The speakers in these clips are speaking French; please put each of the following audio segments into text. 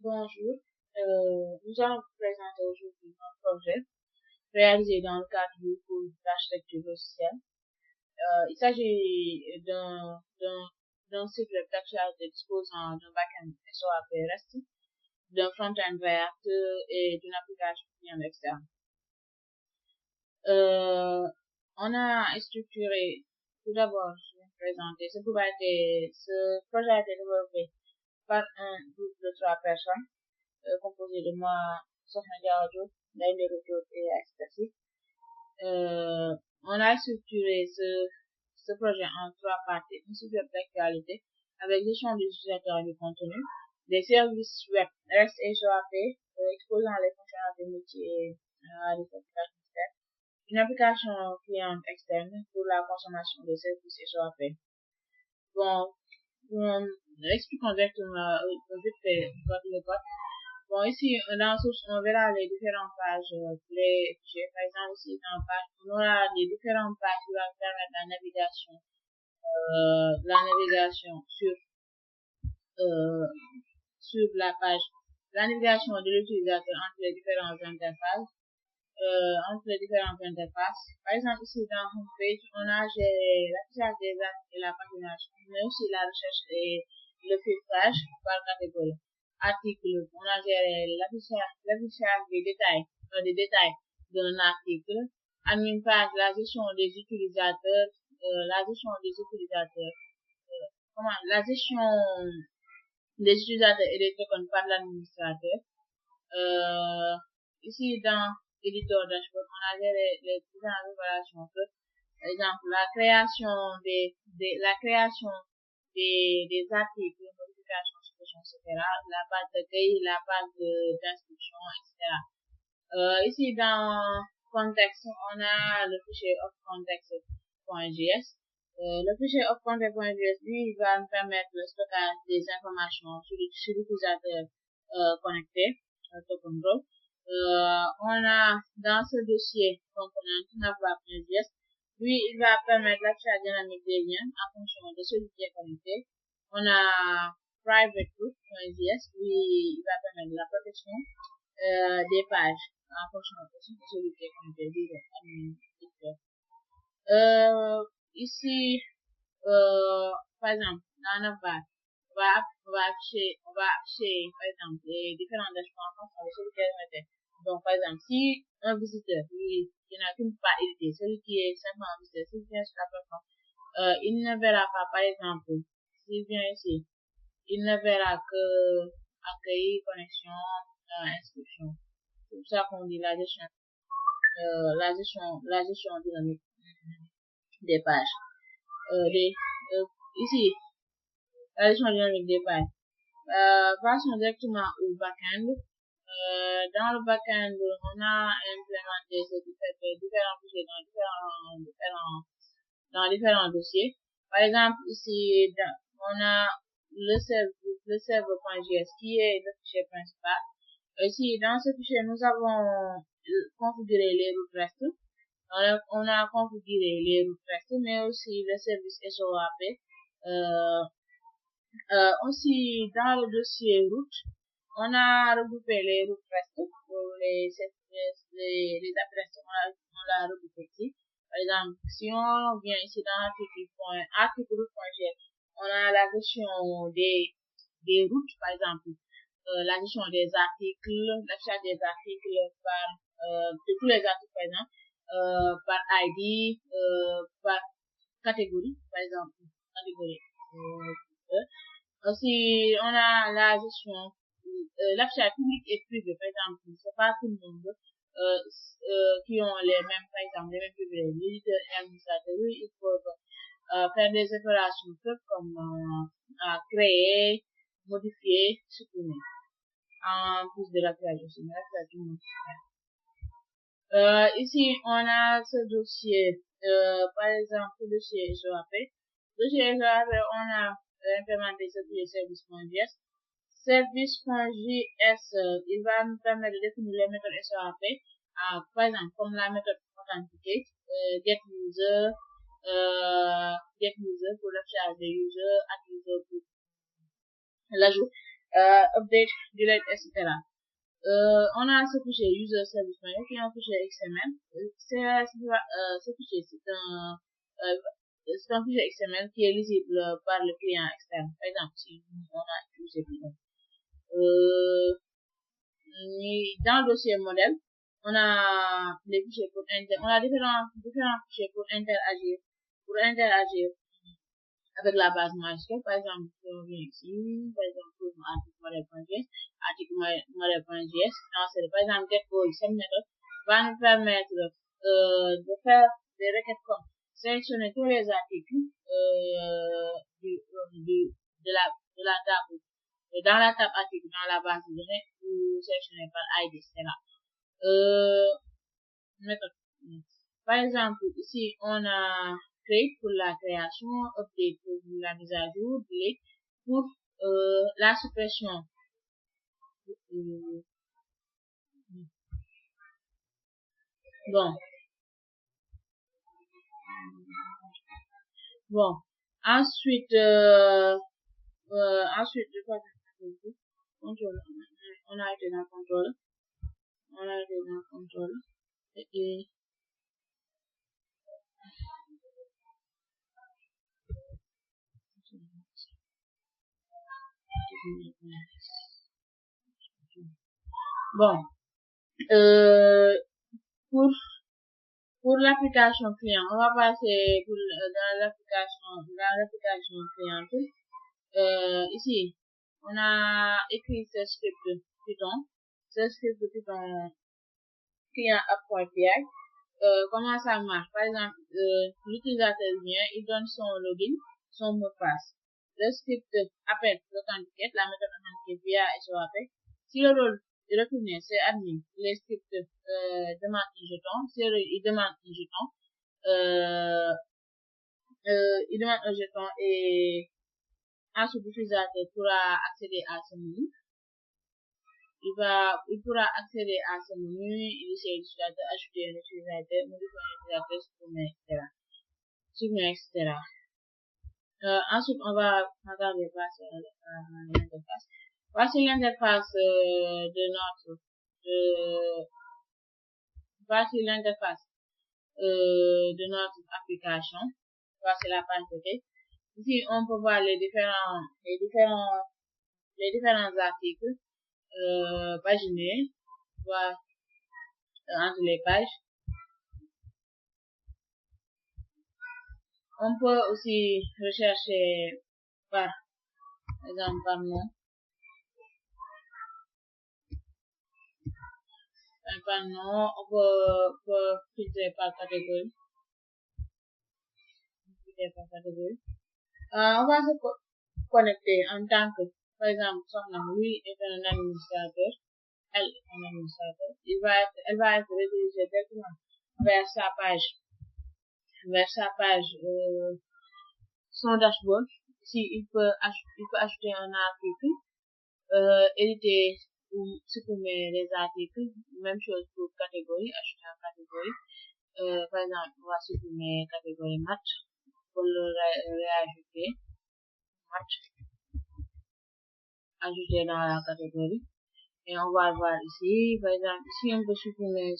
Bonjour, nous allons vous présenter aujourd'hui un projet réalisé dans le cadre du cours d'architecture logicielle. Il s'agit d'un site web d'actualité disposant d'un backend SOAP REST, d'un front-end React et d'une application client externe. On a structuré, tout d'abord, je vais vous présenter, ce projet a été développé par un groupe de 3 personnes, composé de moi, Sophia Diallo, Naïle Diop et Extacy. On a structuré ce projet en 3 parties. Une site web d'actualité avec gestion des utilisateurs et du contenu, des services web REST et SOAP exposant les fonctionnalités métiers à des applications externes, une application client externe pour la consommation des services SOAP. Bon, expliquons directement vite fait le code. Bon, ici, dans la source, on verra les différentes pages, les fichiers. Par exemple, ici, dans la page, on aura les différentes pages qui vont permettre la navigation euh, sur la page, la navigation de l'utilisateur entre les différentes interfaces, Par exemple, ici, dans Homepage, on a géré l'affichage des actes et la pagination, mais aussi la recherche et le filtrage par catégorie. Article, on a géré l'affichage des détails d'un article. Admin page, la gestion des utilisateurs, la gestion des utilisateurs, la gestion des utilisateurs et des tokens par l'administrateur. Ici, dans l'éditeur dashboard, on a géré les différentes opérations. Par exemple, la création des articles, modification, suppression, etc. La page d'accueil, la page d'inscription, etc. Ici, dans contexte, on a le fichier of context.js. Le fichier of context.js, lui, il va nous permettre le stockage des informations sur l'utilisateur connecté, token role. On a dans ce dossier component nav.js, lui, il va permettre l'affichage dynamique des liens en fonction de celui qui est connecté. On a private.js, lui, il va permettre la protection des pages en fonction de celui qui est connecté. Ici, par exemple, dans Navbar, on va afficher, par exemple, les différents dashboards en fonction de celui qui est connecté. Donc, par exemple, si un visiteur, lui, qui n'a qu'une part éditée, celui qui est simplement un visiteur, s'il vient sur la plateforme, il ne verra pas, par exemple, s'il vient ici, il ne verra que accueil, connexion, inscription. C'est pour ça qu'on dit la gestion dynamique des pages. Ici, la gestion dynamique des pages. Passons directement au backend. Dans le backend, on a implémenté différents fichiers dans différents dossiers. Par exemple, ici, on a le serveur.js qui est le fichier principal. Ici, dans ce fichier, nous avons configuré les routes REST. On a configuré les routes REST, mais aussi le service SOAP. Aussi, dans le dossier route, on a regroupé les routes REST pour les applications, on l'a regroupé ici. Par exemple, si on vient ici dans article route.js, on a la gestion des routes, par exemple, la gestion des articles, l'affichage des articles de tous les articles, par exemple, par ID, par catégorie, par exemple, catégorie. Aussi, on a la gestion, l'affichage public et privé, par exemple, c'est pas tout le monde qui ont les mêmes, par exemple, les mêmes privilèges. L'éditeur et l'administrateur, oui, il faut faire des opérations comme créer, modifier, supprimer. En plus de l'affichage aussi, mais l'affichage tout le monde. Ici, on a ce dossier, par exemple, le dossier SOAP. Le dossier SOAP, on a implémenté ce qui est service.js. Service.js, il va nous permettre de définir les méthodes SOAP, par exemple, comme la méthode authenticate, getUser pour l'affichage des users, add user pour l'ajout. update, delete, etc. On a ce fichier user service manual qui est un fichier XML. Ce fichier, c'est un fichier XML qui est lisible par le client externe. Par exemple, si on a utilisé Python. Dans le dossier modèle, on a les fichiers pour on a différents fichiers pour interagir avec la base MySQL. Par exemple, si on vient ici, par exemple, pour article modèle.js, par exemple, getGoal, cette méthode va nous permettre de faire des requêtes comme sélectionner tous les articles de la table, dans la table article, dans la base de données, ou sélectionner par ID, etc. Méthode. Par exemple, ici, on a create pour la création, update pour la mise à jour, delete pour la suppression. Bon. Ensuite, je crois que contrôle. On a été dans contrôle. Et bon, pour l'application client, on va passer dans l'application client. Ici, on a écrit ce script Python client app.py. Comment ça marche? Par exemple, l'utilisateur vient, il donne son login, son mot de passe. Le script appelle l'authenticate, la méthode authenticate via SOAP. Si le rôle retourné c'est admin, le script demande un jeton. Si il demande un jeton, et ensuite l'utilisateur pourra accéder à ce menu. Il pourra accéder à ce menu, initier l'utilisateur, ajouter un utilisateur, modifier un utilisateur, supprimer, etc. Ensuite, on va regarder l'interface. Voici l'interface de notre application. Voici la page de tête. Ici, on peut voir les différents articles paginés, voir entre les pages. On peut aussi rechercher par exemple par nom. On peut filtrer par catégorie. On va se connecter en tant que, par exemple, lui est un administrateur, elle est un administrateur. Elle va être redirigée directement vers sa page, son dashboard. Ici, il peut ajouter un article, éditer ou supprimer les articles. Même chose pour catégorie, ajouter une catégorie. Par exemple, on va supprimer catégorie maths pour le réajouter. Ajouter dans la catégorie. Et on va le voir ici. Par exemple, ici, on peut supprimer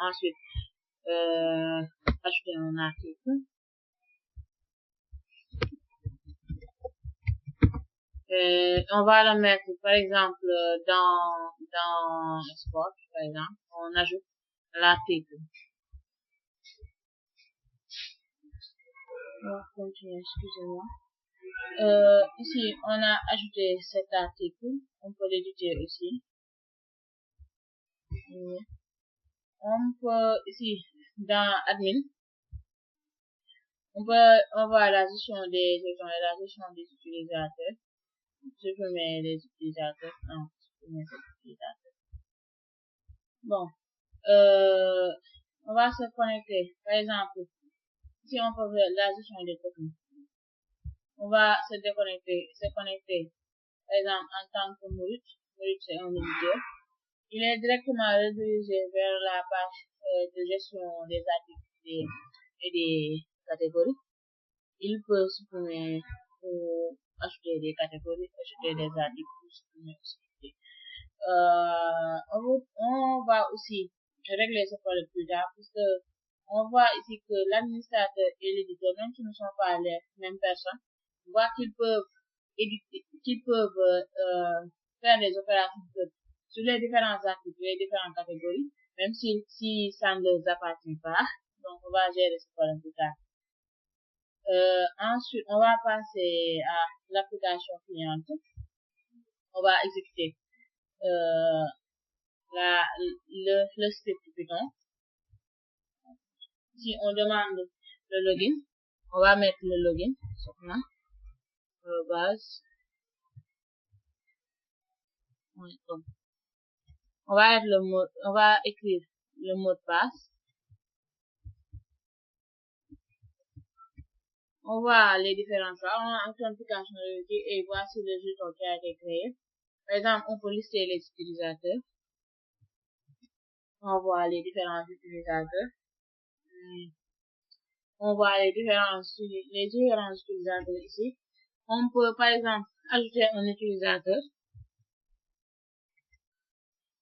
ensuite, ajouter un article. On va le mettre, par exemple, dans export, par exemple, on ajoute l'article. On va continuer, excusez-moi. Ici, on a ajouté cet article. On peut l'éditer ici. On peut, ici, dans admin, on va la gestion des utilisateurs. Supprimer les utilisateurs. Non, supprimer les utilisateurs. Bon. On va se connecter. Par exemple, si on peut faire la gestion des techniques, on va se connecter, par exemple, en tant que Murit. Murit, c'est un éditeur. Il est directement redirigé vers la page de gestion des articles et des catégories. Il peut supprimer pour ajouter des catégories, ajouter des articles. On va aussi régler ce problème plus tard, puisque on voit ici que l'administrateur et l'éditeur, même s'ils ne sont pas les mêmes personnes, voient qu'ils peuvent éditer, qu'ils peuvent faire des opérations sur les différents articles, les différentes catégories, même si ça ne les appartient pas. Donc, on va gérer ce problème plus tard. Ensuite, on va passer à l'application cliente. On va exécuter euh, le script Python. Si on demande le login, on va mettre le login soxna base. On va écrire le mot de passe. On voit les différents cas. On a authentification et voici le jeton qui a été créé. Par exemple, on peut lister les utilisateurs. On voit les différents utilisateurs. On voit les différents utilisateurs ici. On peut, par exemple, ajouter un utilisateur.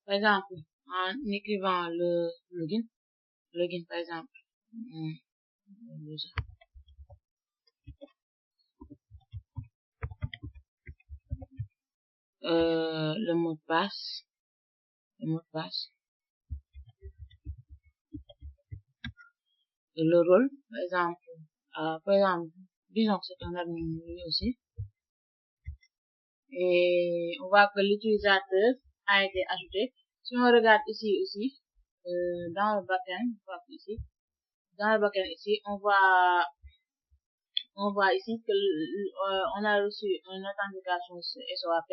Par exemple, en écrivant le login par exemple, le mot de passe, et le rôle, par exemple, disons que c'est un admin aussi, et on voit que l'utilisateur a été ajouté. Si on regarde ici aussi, dans le backend, on voit ici que on a reçu une authentification SOAP,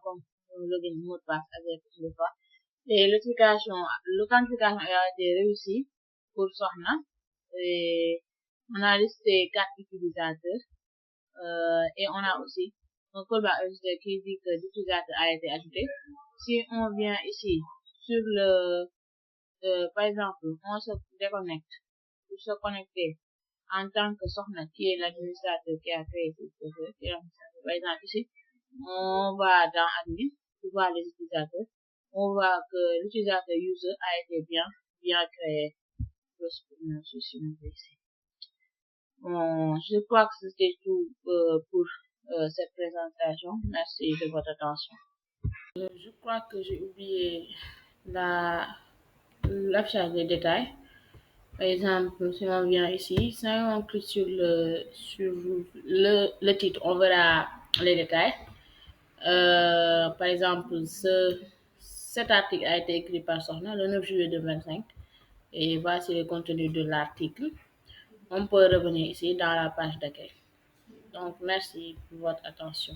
comme login mot de passe avec le pas. Et l'authentification a été réussie pour Sohna. Et on a listé 4 utilisateurs. Et on a aussi un callback qui dit que l'utilisateur a été ajouté. Si on vient ici sur par exemple, on se déconnecte pour se connecter en tant que Sohna qui est l'administrateur qui a créé ce serveur. Par exemple, ici, on va dans admin pour voir les utilisateurs. On voit que l'utilisateur user a été bien créé. Je crois que c'était tout pour cette présentation. Merci de votre attention. Je crois que j'ai oublié l'affichage des détails. Par exemple, si on vient ici, si on clique sur le titre, on verra les détails. Par exemple, cet article a été écrit par Sohna le 9 juillet 2025 et voici le contenu de l'article. On peut revenir ici dans la page d'accueil. Donc, merci pour votre attention.